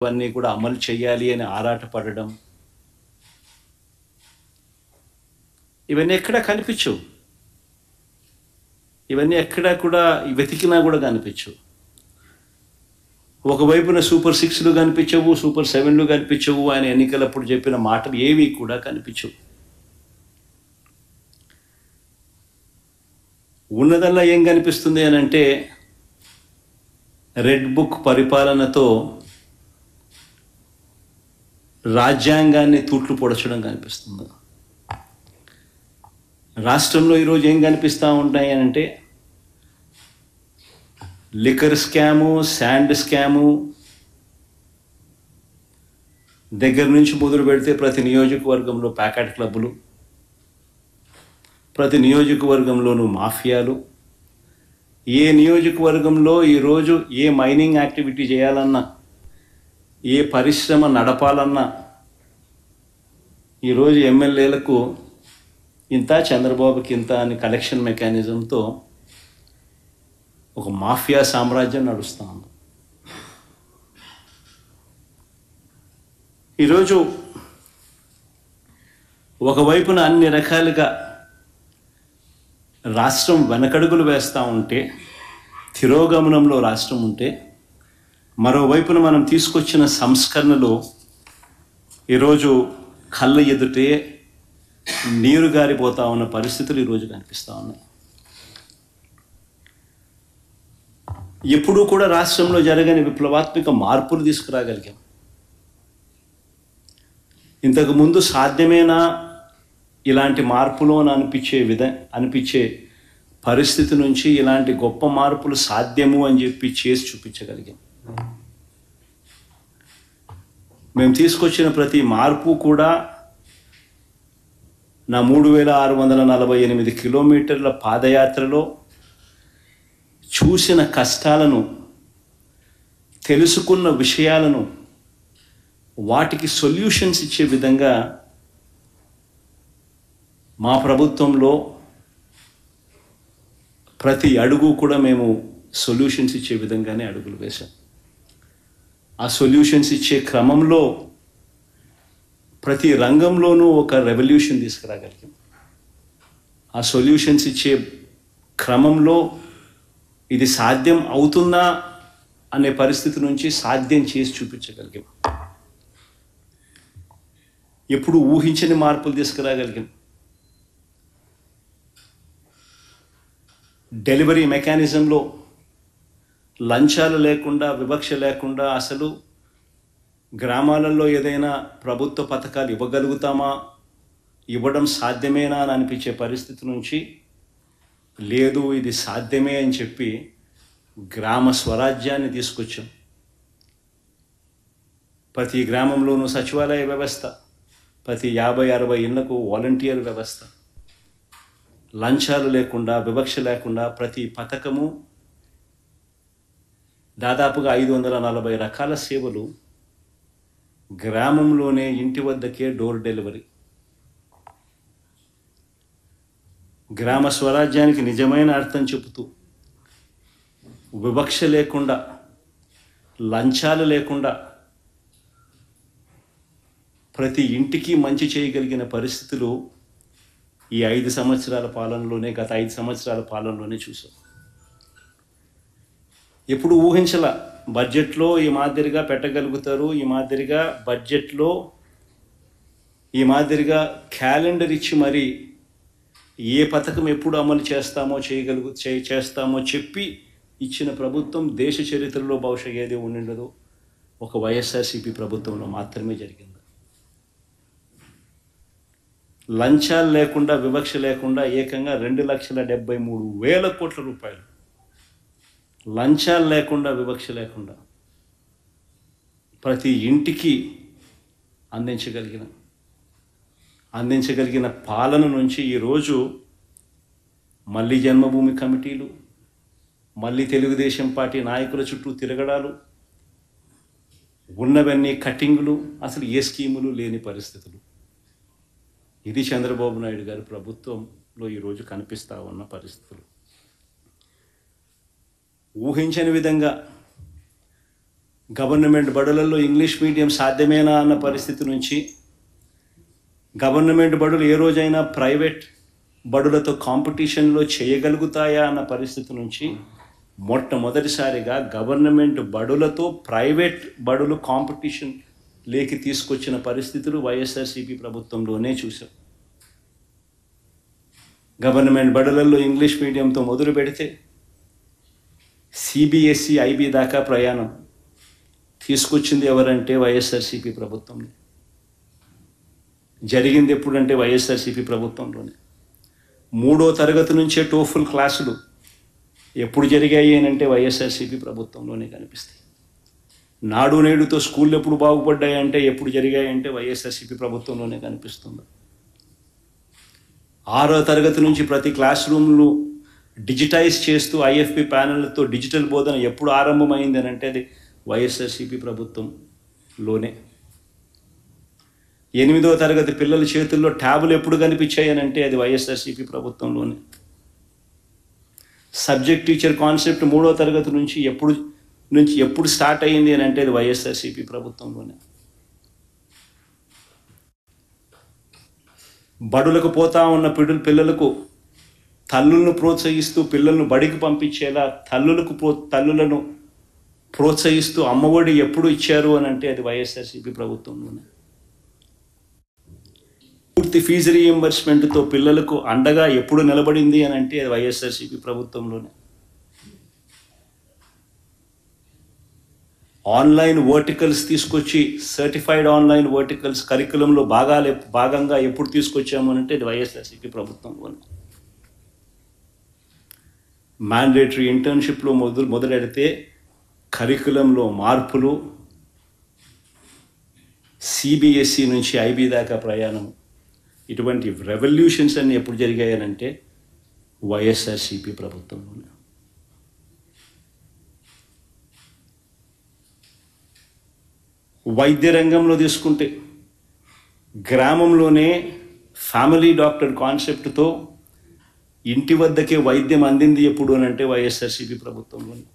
ఇవన్నీ కూడా అమలు చేయాలి అని ఆరాటపడడం, ఇవన్నీ ఎక్కడా కనిపించవు. ఇవన్నీ ఎక్కడా కూడా వెతికినా కూడా కనిపించవు. ఒకవైపున సూపర్ 6లు కనిపించవు, సూపర్ 7లు కనిపించవు, ఆయన ఎన్నికలప్పుడు చెప్పిన మాటలు ఏవి కూడా కనిపించవు. ఉన్నదల్లా ఏం కనిపిస్తుంది అని అంటే రెడ్ బుక్ పరిపాలనతో రాజ్యాంగాన్ని తూట్లు పొడచడం కనిపిస్తుంది. రాష్ట్రంలో ఈరోజు ఏం కనిపిస్తూ ఉంటాయి అని అంటే లిక్కర్ స్కాము, శాండ్ స్కాము దగ్గర నుంచి మొదలు పెడితే ప్రతి నియోజకవర్గంలో ప్యాకెట్ క్లబ్బులు, ప్రతి నియోజకవర్గంలోనూ మాఫియాలు. ఏ నియోజకవర్గంలో ఈరోజు ఏ మైనింగ్ యాక్టివిటీ చేయాలన్నా, ఏ పరిశ్రమ నడపాలన్నా ఈరోజు ఎమ్మెల్యేలకు ఇంత, చంద్రబాబుకి ఇంత అని కలెక్షన్ మెకానిజంతో ఒక మాఫియా సామ్రాజ్యం నడుస్తూ ఉంది. ఈరోజు ఒకవైపున అన్ని రకాలుగా రాష్ట్రం వెనకడుగులు వేస్తూ ఉంటే, తిరోగమనంలో రాష్ట్రం ఉంటే, మరోవైపున మనం తీసుకొచ్చిన సంస్కరణలు ఈరోజు కళ్ళ ఎదుటే నీరు గారిపోతా ఉన్న పరిస్థితులు ఈరోజు కనిపిస్తూ ఉన్నాయి. ఎప్పుడూ కూడా రాష్ట్రంలో జరగని విప్లవాత్మక మార్పులు తీసుకురాగలిగాం. ఇంతకుముందు సాధ్యమేనా ఇలాంటి మార్పులు అని అనిపించే పరిస్థితి నుంచి ఇలాంటి గొప్ప మార్పులు సాధ్యము అని చెప్పి చేసి చూపించగలిగాం. మేము తీసుకొచ్చిన ప్రతి మార్పు కూడా నా 3648 కిలోమీటర్ల పాదయాత్రలో చూసిన కష్టాలను, తెలుసుకున్న విషయాలను, వాటికి సొల్యూషన్స్ ఇచ్చే విధంగా మా ప్రభుత్వంలో ప్రతి అడుగు కూడా మేము సొల్యూషన్స్ ఇచ్చే విధంగానే అడుగులు వేశాం. ఆ సొల్యూషన్స్ ఇచ్చే క్రమంలో ప్రతి రంగంలోనూ ఒక రెవల్యూషన్ తీసుకురాగలిగాం. ఆ సొల్యూషన్స్ ఇచ్చే క్రమంలో ఇది సాధ్యం అవుతుందా అనే పరిస్థితి నుంచి సాధ్యం చేసి చూపించగలిగాం. ఎప్పుడు ఊహించని మార్పులు తీసుకురాగలిగాం. డెలివరీ మెకానిజంలో లంచాలు లేకుండా, వివక్ష లేకుండా అసలు గ్రామాలలో ఏదైనా ప్రభుత్వ పథకాలు ఇవ్వగలుగుతామా, ఇవ్వడం సాధ్యమేనా అని అనిపించే పరిస్థితి నుంచి లేదు, ఇది సాధ్యమే అని చెప్పి గ్రామ స్వరాజ్యాన్ని తీసుకొచ్చాం. ప్రతి గ్రామంలోనూ సచివాలయ వ్యవస్థ, ప్రతి 50-60 ఇళ్లకు వాలంటీర్ వ్యవస్థ, లంచాలు లేకుండా, వివక్ష లేకుండా ప్రతి పథకము, దాదాపుగా 540 రకాల సేవలు గ్రామంలోనే ఇంటి వద్దకే డోర్ డెలివరీ. గ్రామ స్వరాజ్యానికి నిజమైన అర్థం చెబుతూ వివక్ష లేకుండా, లంచాలు లేకుండా ప్రతి ఇంటికి మంచి చేయగలిగిన పరిస్థితులు ఈ 5 సంవత్సరాల పాలనలోనే, గత 5 సంవత్సరాల పాలనలోనే చూసాం. ఎప్పుడు ఊహించల బడ్జెట్లో ఈ మాదిరిగా పెట్టగలుగుతారు, ఈ మాదిరిగా బడ్జెట్లో ఈ మాదిరిగా క్యాలెండర్ ఇచ్చి మరి ఏ పథకం ఎప్పుడు అమలు చేస్తామో చెప్పి ఇచ్చిన ప్రభుత్వం దేశ చరిత్రలో బహుశా ఏది ఉండిండదో ఒక వైఎస్ఆర్సీపీ ప్రభుత్వంలో మాత్రమే జరిగింది. లంచాలు లేకుండా, వివక్ష లేకుండా ఏకంగా 2,73,000 కోట్ల రూపాయలు లంచాలు లేకుండా, వివక్ష లేకుండా ప్రతి ఇంటికి అందించగలిగిన పాలన నుంచి ఈరోజు మళ్ళీ జన్మభూమి కమిటీలు, మళ్ళీ తెలుగుదేశం పార్టీ నాయకుల చుట్టూ తిరగడాలు, ఉన్నవన్నీ కటింగులు, అసలు ఏ స్కీములు లేని పరిస్థితులు. ఇది చంద్రబాబు నాయుడు గారి ప్రభుత్వంలో ఈరోజు కనిపిస్తూ ఉన్న పరిస్థితులు. ఊహించని విధంగా గవర్నమెంట్ బడులలో ఇంగ్లీష్ మీడియం సాధ్యమేనా అన్న పరిస్థితి నుంచి గవర్నమెంట్ బడులు ఏ రోజైనా ప్రైవేట్ బడులతో కాంపిటీషన్లో చేయగలుగుతాయా అన్న పరిస్థితి నుంచి మొట్టమొదటిసారిగా గవర్నమెంట్ బడులతో ప్రైవేట్ బడులు కాంపిటీషన్ లేకి తీసుకొచ్చిన పరిస్థితులు వైఎస్ఆర్సీపీ ప్రభుత్వంలోనే చూసాం. గవర్నమెంట్ బడులలో ఇంగ్లీష్ మీడియంతో మొదలు పెడితే సిబిఎస్ఈ ఐబీ దాకా ప్రయాణం తీసుకొచ్చింది ఎవరంటే వైఎస్ఆర్సీపీ ప్రభుత్వం. జరిగింది ఎప్పుడంటే వైఎస్ఆర్సీపీ ప్రభుత్వంలోనే. 3వ తరగతి నుంచే టోఫుల్ క్లాసులు ఎప్పుడు జరిగాయి అని అంటే వైఎస్ఆర్సీపీ ప్రభుత్వంలోనే కనిపిస్తాయి. నాడు నేడుతో స్కూళ్ళు ఎప్పుడు బాగుపడ్డాయంటే ఎప్పుడు జరిగాయంటే వైఎస్ఆర్సీపీ ప్రభుత్వంలోనే కనిపిస్తుంది. 6వ తరగతి నుంచి ప్రతి క్లాస్ రూమ్లు డిజిటైజ్ చేస్తూ ఐఎఫ్పి ప్యానెళ్లతో డిజిటల్ బోధన ఎప్పుడు ఆరంభమైంది అని అంటే అది వైఎస్ఆర్సీపీ ప్రభుత్వంలోనే. 8వ తరగతి పిల్లల చేతుల్లో ట్యాబులు ఎప్పుడు కనిపించాయని అంటే అది వైఎస్ఆర్సీపీ ప్రభుత్వంలోనే. సబ్జెక్ట్ టీచర్ కాన్సెప్ట్ 3వ తరగతి నుంచి ఎప్పుడు స్టార్ట్ అయ్యింది అని అంటే అది వైఎస్ఆర్సీపీ ప్రభుత్వంలోనే. బడులకు పోతా ఉన్న పిల్లలకు తల్లులను ప్రోత్సహిస్తూ పిల్లలను బడికి పంపించేలా తల్లులను ప్రోత్సహిస్తూ అమ్మఒడి ఎప్పుడు ఇచ్చారు అని అంటే అది వైఎస్ఆర్సీపీ ప్రభుత్వంలోనే. పూర్తి ఫీజు రీఎంబర్స్మెంట్తో పిల్లలకు అండగా ఎప్పుడు నిలబడింది అని అంటే అది వైఎస్ఆర్సీపీ ప్రభుత్వంలోనే. ఆన్లైన్ వర్టికల్స్ తీసుకొచ్చి సర్టిఫైడ్ ఆన్లైన్ వర్టికల్స్ కరికులంలో భాగంగా ఎప్పుడు తీసుకొచ్చాము అని అంటే అది వైఎస్ఆర్సీపీ ప్రభుత్వంలోనే. మ్యాండేటరీ ఇంటర్న్షిప్లో మొదలెడితే కరికులంలో మార్పులు, సిబిఎస్ఈ నుంచి ఐబీ దాకా ప్రయాణం, ఇటువంటి రెవల్యూషన్స్ అన్నీ ఎప్పుడు జరిగాయనంటే వైఎస్ఆర్సీపీ ప్రభుత్వంలోనే. వైద్య రంగంలో తీసుకుంటే గ్రామంలోనే ఫ్యామిలీ డాక్టర్ కాన్సెప్ట్తో ఇంటి వద్దకే వైద్యం అందింది ఎప్పుడు అని అంటే వైఎస్ఆర్సీపీ ప్రభుత్వంలోనే.